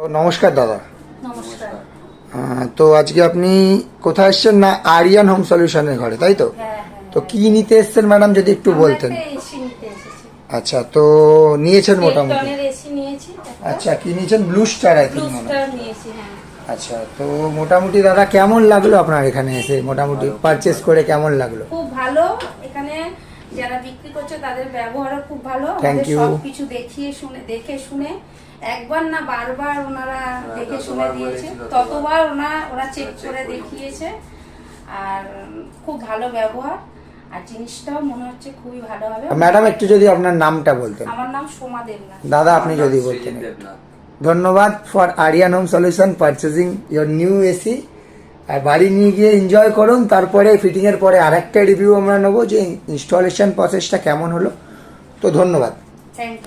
নমস্কার দাদা। নমস্কার। তো আজকে আপনি কোথায় এসেছেন? না আরিয়ান হোম সলিউশনের ঘরে, তাই তো? তো কি নিতে এসেছেন ম্যাডাম, যদি একটু বলতেন। আচ্ছা, তো নিয়েছেন মোটামুটি? আচ্ছা, কি নিয়েছেন? ব্লু স্টার আই থিঙ্ক মনে হয়। আচ্ছা, তো মোটামুটি দাদা কেমন লাগলো আপনার এখানে এসে? মোটামুটি পারচেস করে কেমন লাগলো? খুব ভালো। এখানে যারা বিক্রি করছে তাদের ব্যবহারও খুব ভালো। Thank you. সবকিছু দেখে শুনে একবার না বারবার ওনারা দেখে শুনে দিয়েছে, ততবার ওরা চেক করে দেখিয়েছে। আর খুব ভালো ব্যবহার, আর জিনিসটাও মনে হচ্ছে খুবই ভালো হবে। ম্যাডাম একটু যদি আপনার নামটা বলতেন। আমার নাম সোমা দেবনাথ। দাদা আপনি যদি বলতেন। ধন্যবাদ for Aryan home solution purchasing your new AC. আর বাড়ি নিয়ে গিয়ে এনজয় করুন, তারপরে ফিটিং এর পরে আরেকটা রিভিউ আমরা নেবো যে ইনস্টলেশন প্রসেসটা কেমন হলো। তো ধন্যবাদ। Thank you.